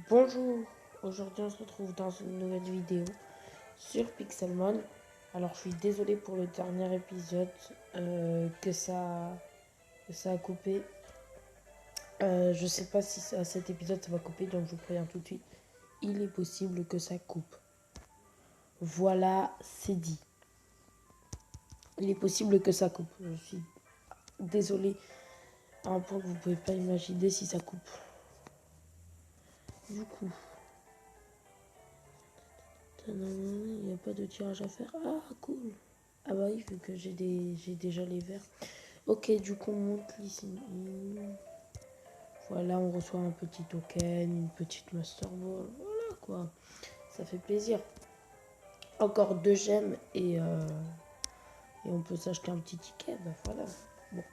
Bonjour, aujourd'hui on se retrouve dans une nouvelle vidéo sur Pixelmon. Alors je suis désolé pour le dernier épisode que ça a coupé. Je sais pas si cet épisode ça va couper, donc je vous préviens tout de suite. Il est possible que ça coupe. Voilà, c'est dit. Il est possible que ça coupe. Je suis désolé à un point que vous pouvez pas imaginer si ça coupe. Du coup, il n'y a pas de tirage à faire. Ah, cool. Ah bah oui, vu que j'ai déjà les verres. Ok, du coup, on monte ici. Voilà, on reçoit un petit token, une petite Master Ball. Voilà quoi, ça fait plaisir. Encore 2 gemmes et on peut s'acheter un petit ticket. Bah voilà. Bon,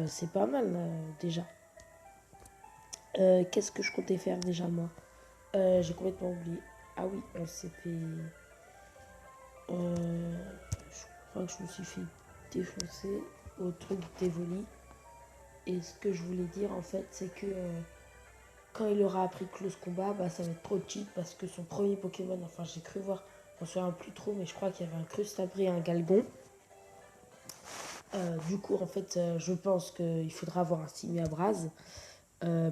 c'est pas mal déjà. Qu'est-ce que je comptais faire déjà moi? J'ai complètement oublié. Ah oui, on s'est fait. Je crois que je me suis fait défoncer au truc d'Evoli. Et ce que je voulais dire en fait, c'est que quand il aura appris Close Combat, bah, ça va être trop cheat parce que son premier Pokémon, enfin j'ai cru voir, je m'en souviens plus trop, mais je crois qu'il y avait un Crustabri et un Galgon. Du coup, en fait, je pense qu'il faudra avoir un Simiabras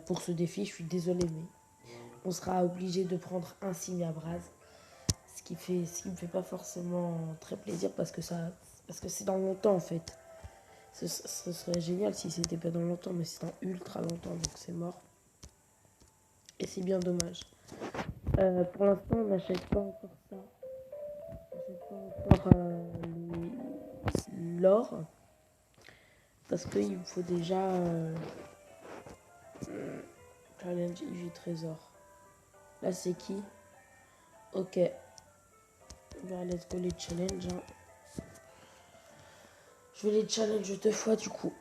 pour ce défi. Je suis désolée, mais on sera obligé de prendre un Simiabras, ce qui me fait pas forcément très plaisir parce que c'est dans longtemps en fait. Ce serait génial si c'était pas dans longtemps, mais c'est dans ultra longtemps, donc c'est mort. Et c'est bien dommage. Pour l'instant, on n'achète pas encore ça. On n'achète pas encore l'or. Parce qu'il me faut déjà challenge IV Trésor. Là, c'est qui? Ok. Bah, let's go les challenge. Hein. Je vais les challenge 2 fois du coup.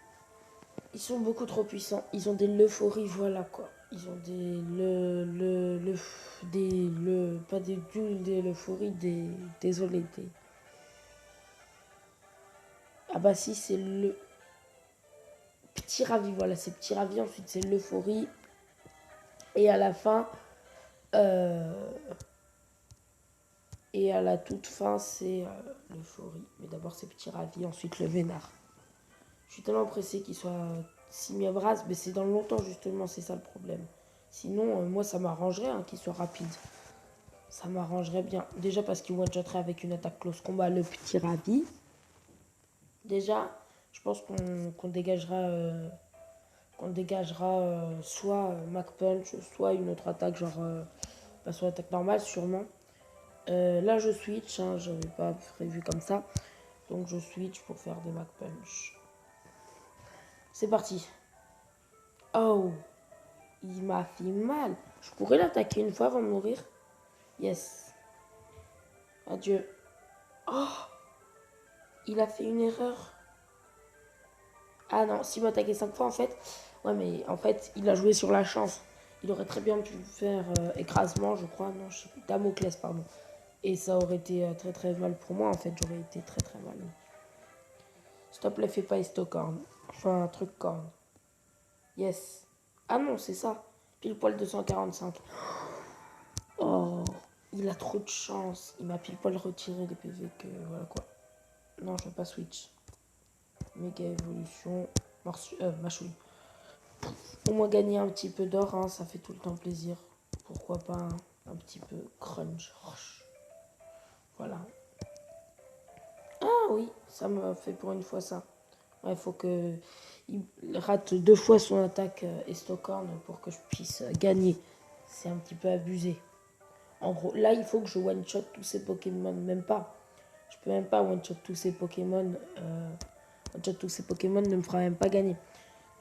Ils sont beaucoup trop puissants. Ils ont des euphories, voilà quoi. Ils ont pas des duels, des euphories, désolé, ah bah si, c'est le petit ravi, voilà, c'est petit ravi, ensuite c'est l'euphorie. Et à la fin, euh, et à la toute fin, c'est l'euphorie. Mais d'abord c'est petit ravi, ensuite le vénard. Je suis tellement pressé qu'il soit Simiabras, mais c'est dans longtemps justement, c'est ça le problème. Sinon, moi ça m'arrangerait qu'il soit rapide. Ça m'arrangerait bien. Déjà parce qu'il one-shotterait avec une attaque close combat le petit ravi. Déjà, je pense qu'on dégagera soit Mac Punch, soit une autre attaque, genre soit attaque normale, sûrement. Là, je switch, hein, je n'avais pas prévu comme ça. Donc, je switch pour faire des Mac Punch. C'est parti. Oh, il m'a fait mal. Je pourrais l'attaquer une fois avant de mourir. Yes. Adieu. Oh, il a fait une erreur. Ah non, s'il m'attaquait 5 fois, en fait. Ouais, mais en fait, il a joué sur la chance. Il aurait très bien pu faire écrasement, je crois. Non, je sais plus. Damoclès, pardon. Et ça aurait été très très mal pour moi, en fait. J'aurais été très très mal. S'il te plaît, fais pas Histocorn. Enfin, un truc corne. Yes. Ah non, c'est ça. Pile poil 245. Oh, il a trop de chance. Il m'a pile poil retiré les PV que. Voilà quoi. Non, je vais pas switch. Méga évolution. Machoui. Au moins gagner un petit peu d'or, hein, ça fait tout le temps plaisir. Pourquoi pas un petit peu crunch. Voilà. Ah oui, ça m'a fait pour une fois ça. Il faut que il rate 2 fois son attaque Estocorn pour que je puisse gagner. C'est un petit peu abusé. En gros, là, il faut que je one-shot tous ces Pokémon. Même pas. Je peux même pas one-shot tous ces Pokémon. One-shot tous ces Pokémon ne me fera même pas gagner.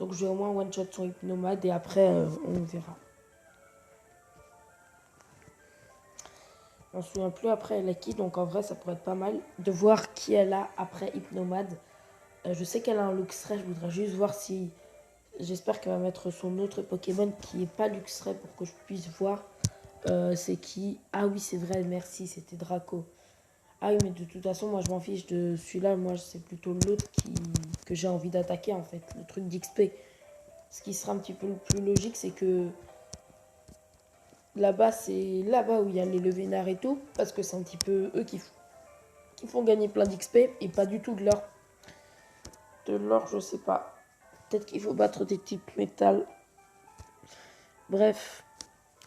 Donc, je vais au moins one-shot son Hypnomade et après, on verra. On se souvient plus après elle a qui, donc en vrai, ça pourrait être pas mal de voir qui elle a après Hypnomade. Je sais qu'elle a un Luxray, je voudrais juste voir si. J'espère qu'elle va mettre son autre Pokémon qui est pas Luxray pour que je puisse voir c'est qui. Ah oui, c'est vrai, merci, c'était Draco. Ah oui, mais de toute façon, moi je m'en fiche de celui-là. Moi, c'est plutôt l'autre que j'ai envie d'attaquer en fait, le truc d'XP. Ce qui sera un petit peu le plus logique, c'est que Là-bas, c'est là-bas où il y a les levénards et tout, parce que c'est un petit peu eux qui font gagner plein d'XP et pas du tout de l'or. De l'or, je sais pas. Peut-être qu'il faut battre des types métal. Bref,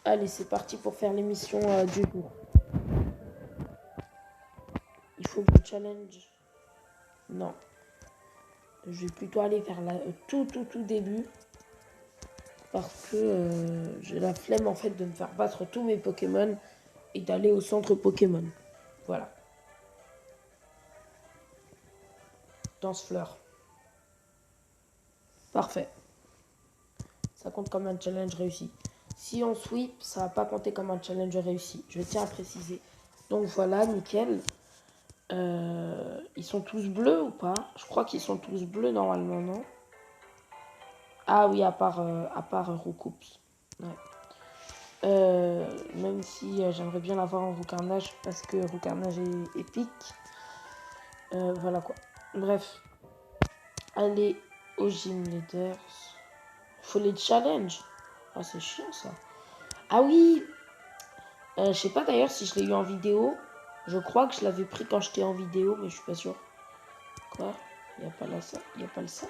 allez, c'est parti pour faire l'émission du jour. Il faut que je challenge. Non. Je vais plutôt aller vers la tout début. Parce que j'ai la flemme en fait de me faire battre tous mes Pokémon et d'aller au centre Pokémon. Voilà. Dansefleur. Parfait. Ça compte comme un challenge réussi. Si on sweep, ça va pas compter comme un challenge réussi. Je tiens à préciser. Donc voilà, nickel. Ils sont tous bleus ou pas? Je crois qu'ils sont tous bleus normalement, non? Ah oui, à part Roucoups. Ouais. Même si j'aimerais bien l'avoir en Roucarnage parce que Roucarnage est épique. Voilà quoi. Bref. Allez au gym leaders. Faut les challenge. Ah, c'est chiant ça. Ah oui. Je sais pas d'ailleurs si je l'ai eu en vidéo. Je crois que je l'avais pris quand j'étais en vidéo, mais je suis pas sûr. Quoi? Il n'y a pas la sac. Il n'y a pas le sac.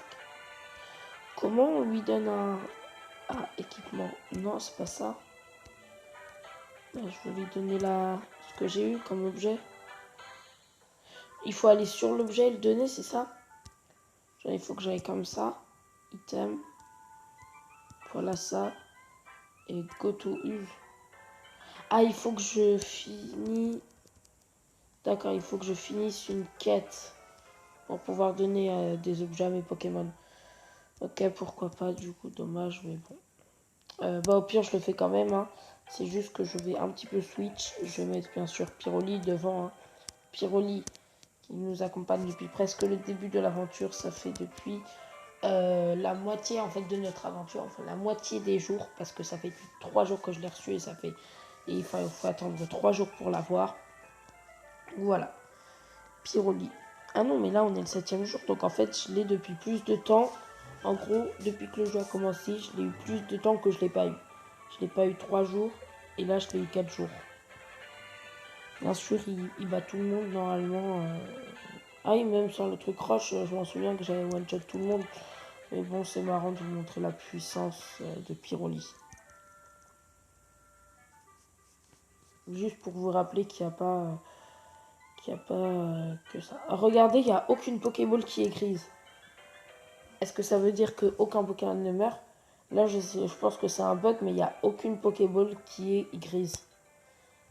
Comment on lui donne un... Ah, équipement. Non, c'est pas ça. Je vais lui donner ce que j'ai eu comme objet. Il faut aller sur l'objet et le donner, c'est ça? Genre, il faut que j'aille comme ça. Item. Voilà ça. Et go to use. Ah, il faut que je finisse... D'accord, il faut que je finisse une quête pour pouvoir donner des objets à mes Pokémon. Ok, pourquoi pas, du coup, dommage, mais bon. Bah au pire, je le fais quand même, hein. C'est juste que je vais un petit peu switch. Je vais mettre bien sûr Pyroli devant, hein. Pyroli qui nous accompagne depuis presque le début de l'aventure. Ça fait depuis la moitié en fait de notre aventure, enfin la moitié des jours, parce que ça fait plus de 3 jours que je l'ai reçu et il faut attendre 3 jours pour l'avoir. Voilà, Pyroli. Ah non, mais là on est le 7e jour, donc en fait je l'ai depuis plus de temps. En gros, depuis que le jeu a commencé, je l'ai eu plus de temps que je l'ai pas eu. Je l'ai pas eu 3 jours et là je l'ai eu 4 jours. Bien sûr, il bat tout le monde normalement. Ah oui, même sans le truc roche, je m'en souviens que j'avais one-shot tout le monde. Mais bon, c'est marrant de vous montrer la puissance de Pyroli. Juste pour vous rappeler qu'il n'y a pas, que ça. Regardez, il n'y a aucune Pokéball qui est grise. Est-ce que ça veut dire qu'aucun Pokémon ne meurt? Là, je pense que c'est un bug, mais il n'y a aucune Pokéball qui est grise.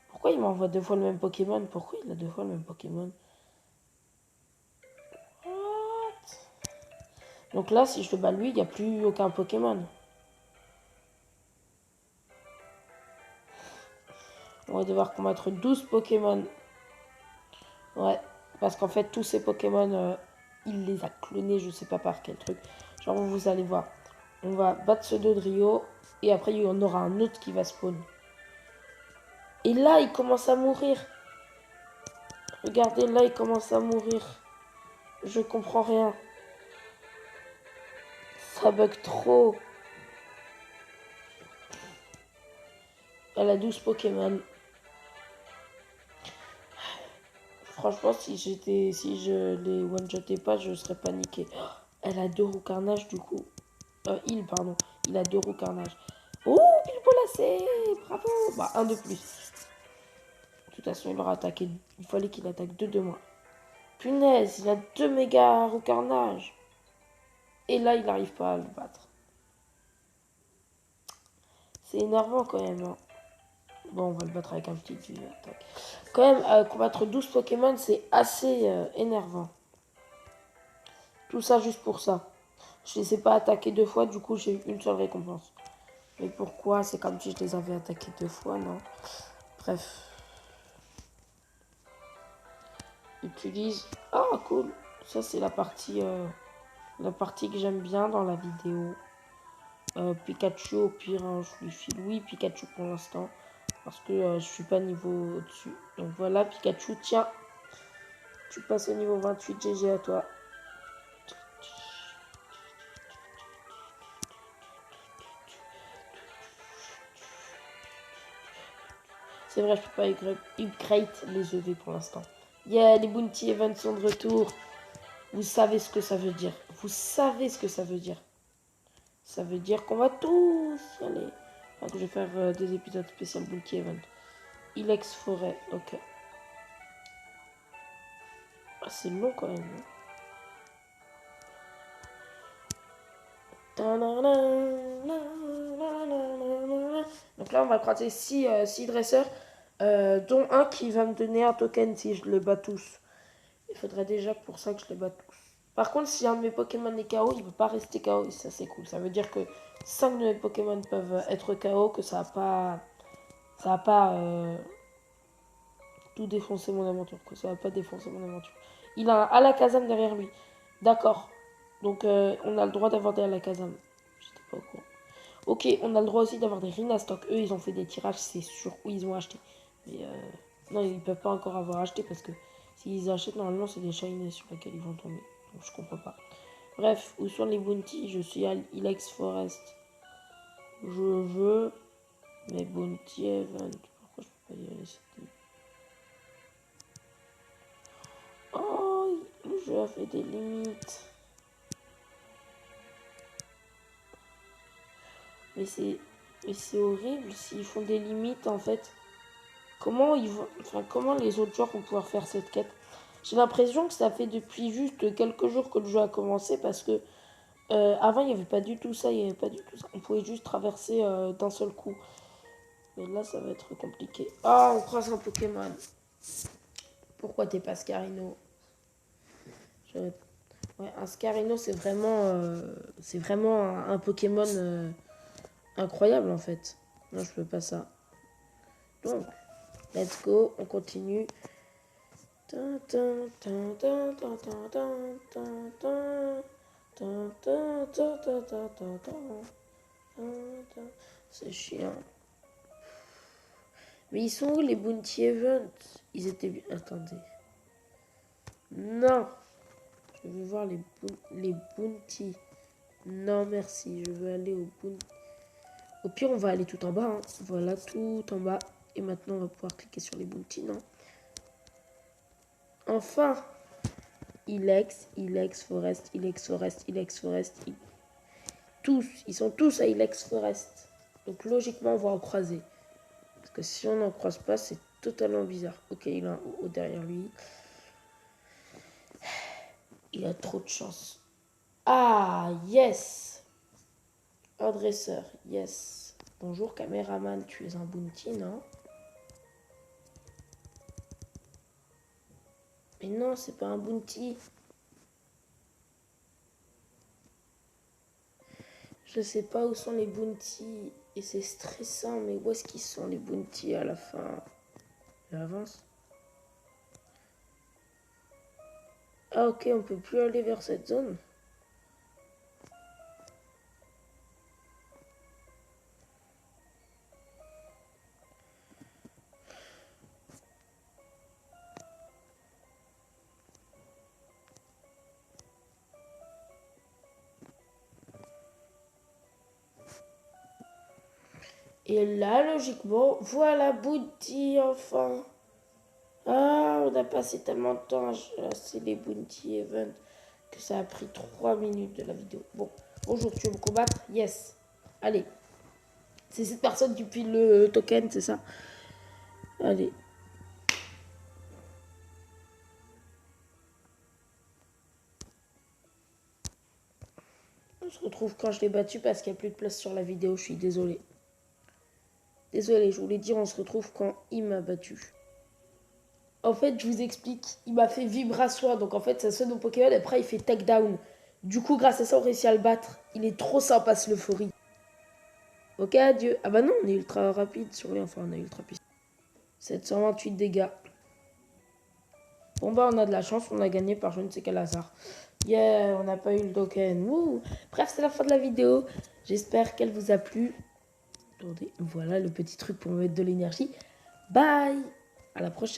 Pourquoi il m'envoie 2 fois le même Pokémon? Pourquoi il a 2 fois le même Pokémon? What? Donc là, si je le bats lui, il n'y a plus aucun Pokémon. On va devoir combattre 12 Pokémon. Ouais, parce qu'en fait, tous ces Pokémon, il les a clonés, je sais pas par quel truc. Genre, vous allez voir. On va battre ce Dodrio, et après, il y en aura un autre qui va spawn. Et là, il commence à mourir. Regardez, là, il commence à mourir. Je comprends rien. Ça bug trop. Elle a 12 Pokémon. Franchement, si je les one-shotais pas, je serais paniqué. Elle a 2 roues-carnage, du coup. Pardon. Il a 2 roues-carnage. Oh, Bilbolacé. Bravo. Bah, un de plus. De toute façon, il aura attaqué. Il fallait qu'il attaque 2 de moins. Punaise, il a 2 méga roues-carnage. Et là, il n'arrive pas à le battre. C'est énervant quand même, hein. Bon, on va le battre avec un petit attaque. Quand même, combattre 12 Pokémon, c'est assez énervant. Tout ça juste pour ça. Je les ai pas attaqués 2 fois, du coup, j'ai eu une seule récompense. Mais pourquoi? C'est comme si je les avais attaqués 2 fois, non? Bref. Utilise... Ah, cool. Ça, c'est la partie que j'aime bien dans la vidéo. Pikachu, au pire, hein, je lui file. Oui, Pikachu pour l'instant. Parce que je suis pas niveau au-dessus. Donc voilà, Pikachu, tiens. Tu passes au niveau 28, GG à toi. C'est vrai, je peux pas upgrade les EV pour l'instant. Yeah, les Bounty Events sont de retour. Vous savez ce que ça veut dire. Vous savez ce que ça veut dire. Ça veut dire qu'on va tous y aller. Enfin, que je vais faire des épisodes spéciaux Bounty Event. Ilex Forêt, ok. Ah, c'est long quand même. Donc là, on va croiser 6 dresseurs, dont un qui va me donner un token si je les bats tous. Il faudrait déjà pour ça que je les bats tous. Par contre, si un de mes Pokémon est KO, il ne peut pas rester KO. Et ça, c'est cool. Ça veut dire que 5 de mes Pokémon peuvent être KO, que ça va pas tout défoncer mon aventure. Que ça va pas défoncer mon aventure. Il a un Alakazam derrière lui. D'accord. Donc, on a le droit d'avoir des Alakazam. J'étais pas au courant. Ok, on a le droit aussi d'avoir des Rhinastock. Eux, ils ont fait des tirages, c'est sûr où ils ont acheté. Mais non, ils peuvent pas encore avoir acheté parce que s'ils achètent, normalement, c'est des shiny sur lesquels ils vont tomber. Donc, je comprends pas. Bref, où sont les bounty? Je suis à Ilex Forest. Je veux mes bounty event. Pourquoi je peux pas y aller? Oh, le jeu a fait des limites. Mais c'est horrible s'ils font des limites en fait. Comment ils vont, enfin, comment les autres joueurs vont pouvoir faire cette quête? J'ai l'impression que ça fait depuis juste quelques jours que le jeu a commencé parce que avant il n'y avait pas du tout ça, il y avait pas du tout ça. On pouvait juste traverser d'un seul coup. Mais là ça va être compliqué. Ah, on croise un Pokémon. Pourquoi t'es pas Scarino? Ouais, un Scarino c'est vraiment un Pokémon incroyable en fait. Non, je peux pas ça. Donc, let's go, on continue. C'est chiant. Mais ils sont où les Bounty Events? Ils étaient bien. Attendez. Non. Je veux voir les Bounty. Non, merci. Je veux aller au Bounty. Au pire, on va aller tout en bas. Hein. Voilà, tout en bas. Et maintenant, on va pouvoir cliquer sur les Bounty, non? Enfin. Ilex Forest, Ilex Forest, Ilex Forest. Tous, ils sont tous à Ilex Forest. Donc logiquement, on va en croiser. Parce que si on n'en croise pas, c'est totalement bizarre. Ok, il a un haut derrière lui. Il a trop de chance. Ah, yes. Un dresseur, yes. Bonjour, caméraman, tu es un bounty, non? Mais non, c'est pas un bounty. Je sais pas où sont les bounty. Et c'est stressant, mais où est-ce qu'ils sont les bounty à la fin? Il avance. Ah ok, on peut plus aller vers cette zone. Et là, logiquement, voilà Bounty, enfin. Ah, on a passé tellement de temps à chasser les Bounty Events que ça a pris 3 minutes de la vidéo. Bon, bonjour, tu veux me combattre? Yes. Allez. C'est cette personne qui pile le token, c'est ça? Allez. On se retrouve quand je l'ai battu parce qu'il n'y a plus de place sur la vidéo, je suis désolé. Désolé, je voulais dire on se retrouve quand il m'a battu. En fait, je vous explique, il m'a fait vibration, donc en fait ça sonne au Pokémon, après il fait takedown. Du coup, grâce à ça, on réussit à le battre. Il est trop sympa ce Leufori. Ok, adieu. Ah bah non, on est ultra rapide sur lui, enfin on est ultra puissant. 728 dégâts. Bon bah on a de la chance, on a gagné par je ne sais quel hasard. Yeah, on n'a pas eu le token. Wouh. Bref, c'est la fin de la vidéo. J'espère qu'elle vous a plu. Attendez, voilà le petit truc pour me mettre de l'énergie. Bye. À la prochaine.